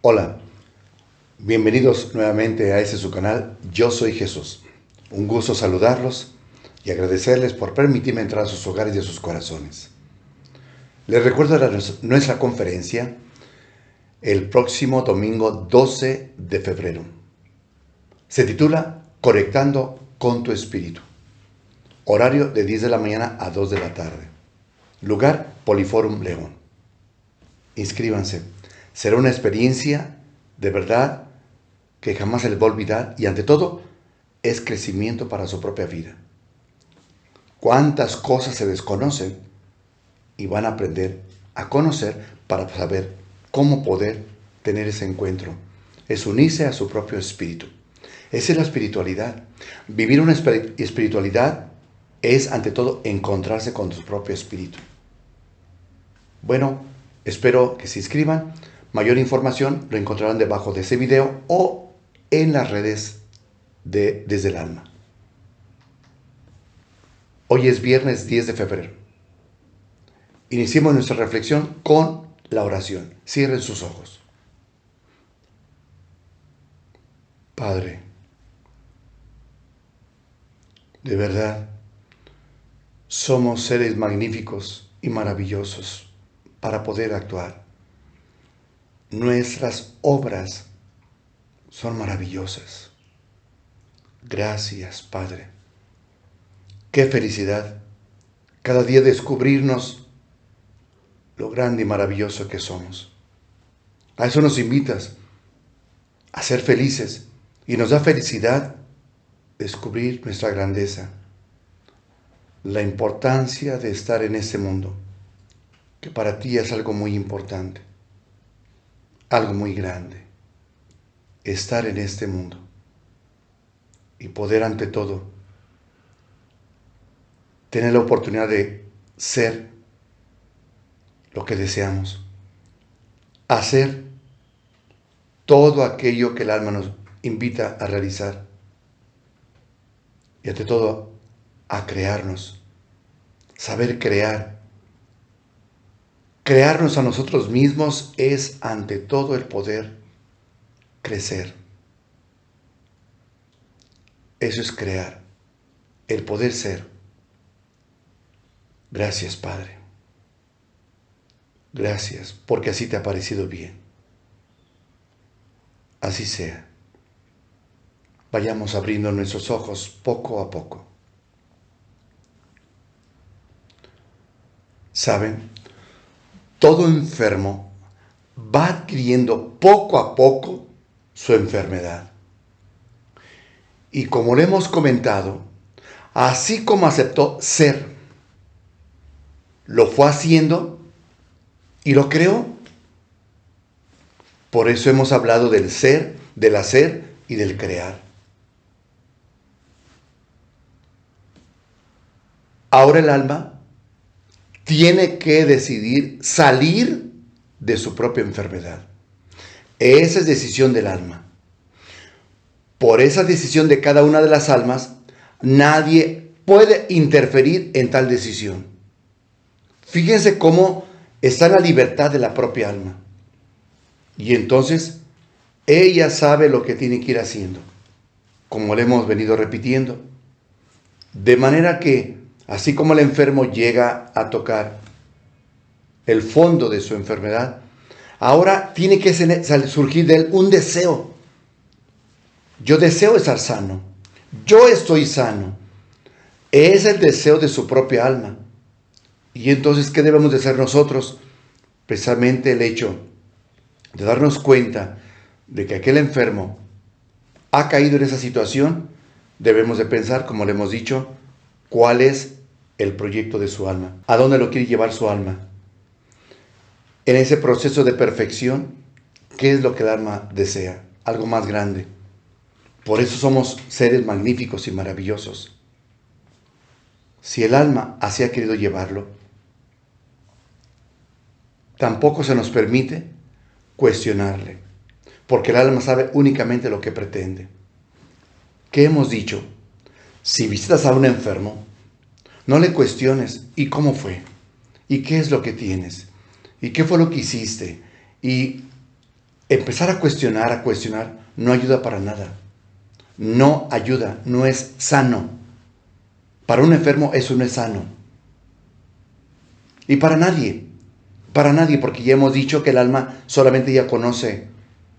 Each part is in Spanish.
Hola, bienvenidos nuevamente a su canal. Yo soy Jesús. Un gusto saludarlos y agradecerles por permitirme entrar a sus hogares y a sus corazones. Les recuerdo nuestra conferencia el próximo domingo 12 de febrero. Se titula Conectando con tu Espíritu. Horario de 10 de la mañana a 2 de la tarde. Lugar Poliforum León. Inscríbanse. Será una experiencia de verdad que jamás se les va a olvidar y ante todo es crecimiento para su propia vida. Cuántas cosas se desconocen y van a aprender a conocer para saber cómo poder tener ese encuentro. Es unirse a su propio espíritu. Esa es la espiritualidad. Vivir una espiritualidad es ante todo encontrarse con su propio espíritu. Bueno, espero que se inscriban. Mayor información lo encontrarán debajo de ese video o en las redes de Desde el Alma. Hoy es viernes 10 de febrero. Iniciemos nuestra reflexión con la oración. Cierren sus ojos. Padre, de verdad, somos seres magníficos y maravillosos para poder actuar. Nuestras obras son maravillosas. Gracias, Padre. Qué felicidad cada día descubrirnos lo grande y maravilloso que somos. A eso nos invitas, a ser felices, y nos da felicidad descubrir nuestra grandeza, la importancia de estar en este mundo, que para ti es algo muy importante, algo muy grande, estar en este mundo y poder ante todo tener la oportunidad de ser lo que deseamos, hacer todo aquello que el alma nos invita a realizar y ante todo a crearnos, saber crear. Crearnos a nosotros mismos es ante todo el poder crecer. Eso es crear, el poder ser. Gracias, Padre. Gracias, porque así te ha parecido bien. Así sea. Vayamos abriendo nuestros ojos poco a poco. ¿Saben? Todo enfermo va adquiriendo poco a poco su enfermedad. Y como lo hemos comentado, así como aceptó ser, lo fue haciendo y lo creó. Por eso hemos hablado del ser, del hacer y del crear. Ahora el alma tiene que decidir salir de su propia enfermedad. Esa es decisión del alma. Por esa decisión de cada una de las almas, nadie puede interferir en tal decisión. Fíjense cómo está en la libertad de la propia alma. Y entonces, ella sabe lo que tiene que ir haciendo, como le hemos venido repitiendo. De manera que, así como el enfermo llega a tocar el fondo de su enfermedad, ahora tiene que surgir de él un deseo. Yo deseo estar sano. Yo estoy sano. Es el deseo de su propia alma. Y entonces, ¿qué debemos de hacer nosotros? Precisamente el hecho de darnos cuenta de que aquel enfermo ha caído en esa situación, debemos de pensar, como le hemos dicho, cuál es el proyecto de su alma, a dónde lo quiere llevar su alma. En ese proceso de perfección, ¿qué es lo que el alma desea? Algo más grande. Por eso somos seres magníficos y maravillosos. Si el alma así ha querido llevarlo, tampoco se nos permite cuestionarle, porque el alma sabe únicamente lo que pretende. ¿Qué hemos dicho? Si visitas a un enfermo, no le cuestiones, ¿y cómo fue? ¿Y qué es lo que tienes? ¿Y qué fue lo que hiciste? Y empezar a cuestionar, no ayuda para nada. No ayuda, no es sano. Para un enfermo eso no es sano. Y para nadie, porque ya hemos dicho que el alma solamente ya conoce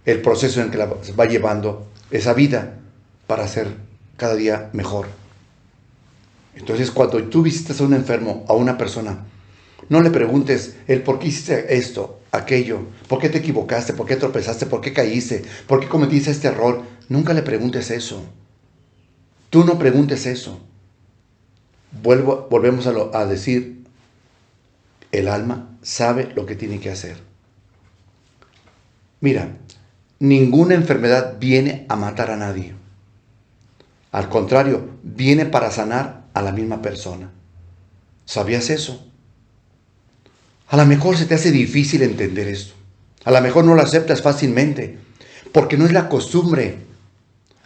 el proceso en que la va llevando esa vida para ser cada día mejor. Entonces, cuando tú visitas a un enfermo, a una persona, no le preguntes el por qué hiciste esto, aquello, por qué te equivocaste, por qué tropezaste, por qué caíste, por qué cometiste este error. Nunca le preguntes eso. Tú no preguntes eso. Volvemos a decir, el alma sabe lo que tiene que hacer. Mira, ninguna enfermedad viene a matar a nadie. Al contrario, viene para sanar a la misma persona. ¿Sabías eso? A lo mejor se te hace difícil entender esto. A lo mejor no lo aceptas fácilmente, porque no es la costumbre.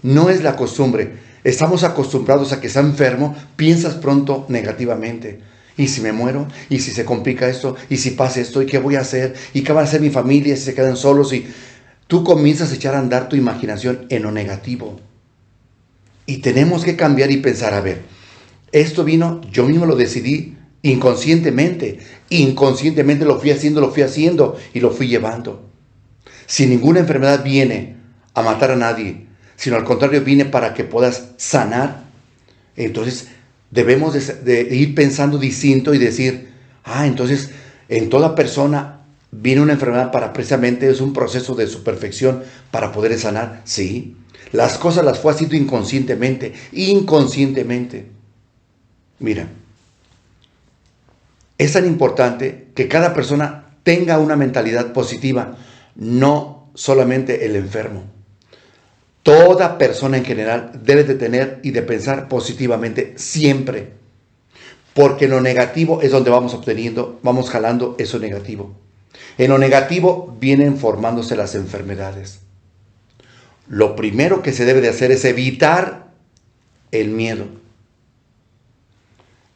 No es la costumbre. Estamos acostumbrados a que está enfermo, piensas pronto negativamente. ¿Y si me muero? ¿Y si se complica esto? ¿Y si pasa esto? ¿Y qué voy a hacer? ¿Y qué va a hacer mi familia si se quedan solos? Y tú comienzas a echar a andar tu imaginación en lo negativo. Y tenemos que cambiar y pensar, a ver, esto vino, yo mismo lo decidí inconscientemente. Inconscientemente lo fui haciendo y lo fui llevando. Si ninguna enfermedad viene a matar a nadie, sino al contrario viene para que puedas sanar, entonces debemos de ir pensando distinto y decir, entonces en toda persona viene una enfermedad para precisamente, es un proceso de su perfección para poder sanar. Sí, las cosas las fue haciendo inconscientemente. Mira, es tan importante que cada persona tenga una mentalidad positiva, no solamente el enfermo. Toda persona en general debe de tener y de pensar positivamente siempre, porque en lo negativo es donde vamos obteniendo, vamos jalando eso negativo. En lo negativo vienen formándose las enfermedades. Lo primero que se debe de hacer es evitar el miedo.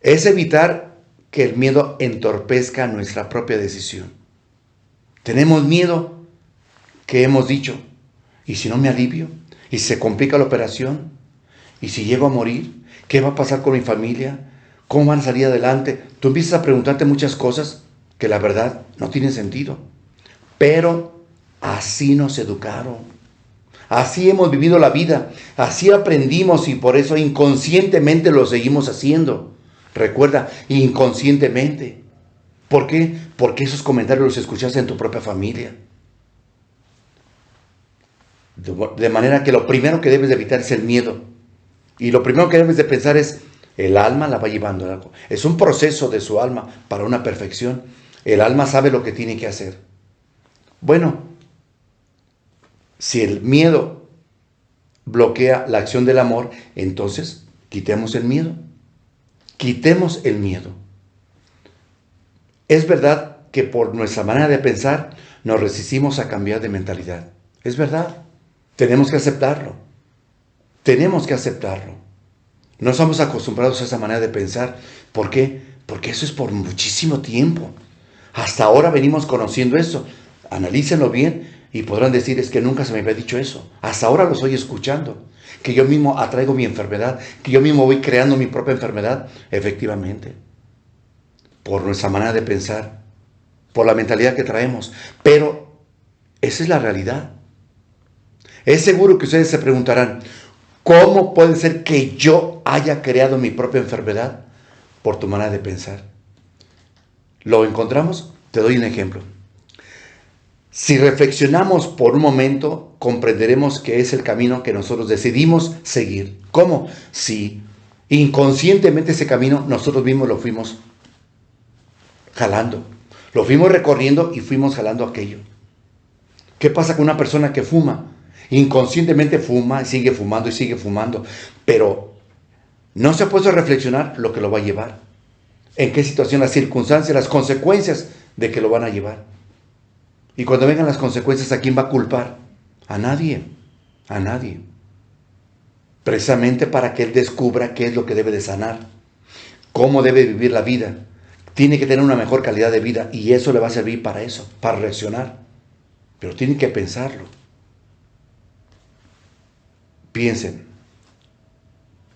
Es evitar que el miedo entorpezca nuestra propia decisión. Tenemos miedo, que hemos dicho, ¿y si no me alivio? ¿Y si se complica la operación? ¿Y si llego a morir? ¿Qué va a pasar con mi familia? ¿Cómo van a salir adelante? Tú empiezas a preguntarte muchas cosas que la verdad no tienen sentido. Pero así nos educaron. Así hemos vivido la vida. Así aprendimos y por eso inconscientemente lo seguimos haciendo. Recuerda, inconscientemente. ¿Por qué? Porque esos comentarios los escuchaste en tu propia familia. De manera que lo primero que debes de evitar es el miedo. Y lo primero que debes de pensar es, el alma la va llevando a algo. Es un proceso de su alma para una perfección. El alma sabe lo que tiene que hacer. Bueno, si el miedo bloquea la acción del amor, entonces quitemos el miedo. Quitemos el miedo. Es verdad que por nuestra manera de pensar nos resistimos a cambiar de mentalidad. Es verdad. Tenemos que aceptarlo. Tenemos que aceptarlo. No estamos acostumbrados a esa manera de pensar. ¿Por qué? Porque eso es por muchísimo tiempo. Hasta ahora venimos conociendo eso. Analícenlo bien y podrán decir, es que nunca se me había dicho eso. Hasta ahora lo estoy escuchando. Que yo mismo atraigo mi enfermedad. Que yo mismo voy creando mi propia enfermedad. Efectivamente. Por nuestra manera de pensar. Por la mentalidad que traemos. Pero esa es la realidad. Es seguro que ustedes se preguntarán, ¿cómo puede ser que yo haya creado mi propia enfermedad? Por tu manera de pensar. ¿Lo encontramos? Te doy un ejemplo. Si reflexionamos por un momento, comprenderemos que es el camino que nosotros decidimos seguir. ¿Cómo? Si inconscientemente ese camino nosotros mismos lo fuimos jalando. Lo fuimos recorriendo y fuimos jalando aquello. ¿Qué pasa con una persona que fuma? Inconscientemente fuma, sigue fumando, pero no se ha puesto a reflexionar lo que lo va a llevar. En qué situación, las circunstancias, las consecuencias de que lo van a llevar. Y cuando vengan las consecuencias, ¿a quién va a culpar? A nadie, a nadie. Precisamente para que él descubra qué es lo que debe de sanar, cómo debe vivir la vida. Tiene que tener una mejor calidad de vida y eso le va a servir para eso, para reaccionar. pero tienen que pensarlo. Piensen.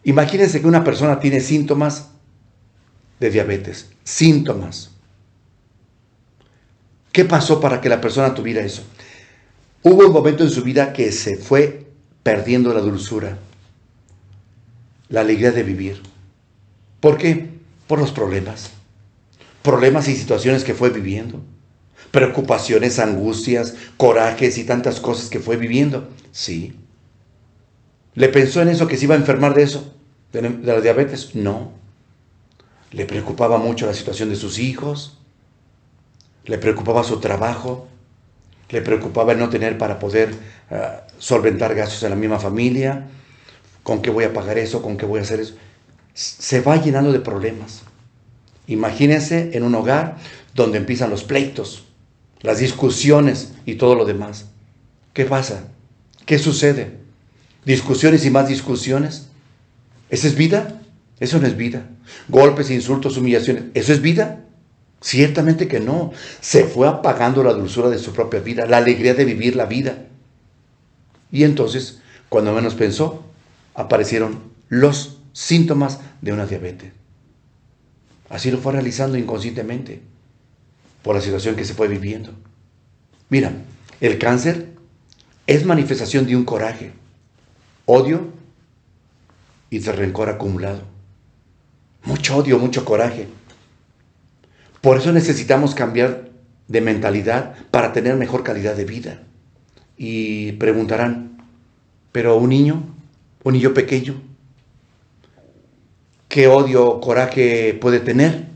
Imagínense que una persona tiene síntomas de diabetes. Síntomas. ¿Qué pasó para que la persona tuviera eso? Hubo un momento en su vida que se fue perdiendo la dulzura, la alegría de vivir. ¿Por qué? Por los problemas. Problemas y situaciones que fue viviendo. Preocupaciones, angustias, corajes y tantas cosas que fue viviendo. Sí. ¿Le pensó en eso, que se iba a enfermar de eso? ¿De la diabetes? No. Le preocupaba mucho la situación de sus hijos. Le preocupaba su trabajo. Le preocupaba el no tener para poder solventar gastos en la misma familia. ¿Con qué voy a pagar eso? ¿Con qué voy a hacer eso? Se va llenando de problemas. Imagínense en un hogar donde empiezan los pleitos, las discusiones y todo lo demás. ¿Qué pasa? ¿Qué sucede? ¿Discusiones y más discusiones? ¿Eso es vida? Eso no es vida. Golpes, insultos, humillaciones. ¿Eso es vida? Ciertamente que no. Se fue apagando la dulzura de su propia vida, la alegría de vivir la vida. Y entonces, cuando menos pensó, aparecieron los síntomas de una diabetes. Así lo fue realizando inconscientemente por la situación que se fue viviendo. Mira, el cáncer es manifestación de un coraje, odio y de rencor acumulado. Mucho odio, mucho coraje. Por eso necesitamos cambiar de mentalidad para tener mejor calidad de vida. Y preguntarán, ¿pero un niño pequeño, qué odio o coraje puede tener?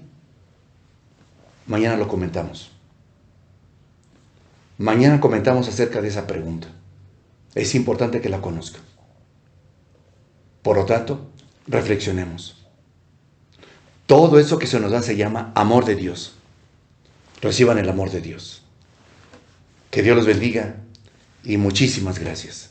Mañana lo comentamos. Mañana comentamos acerca de esa pregunta. Es importante que la conozcan. Por lo tanto, reflexionemos. Todo eso que se nos da se llama amor de Dios. Reciban el amor de Dios. Que Dios los bendiga y muchísimas gracias.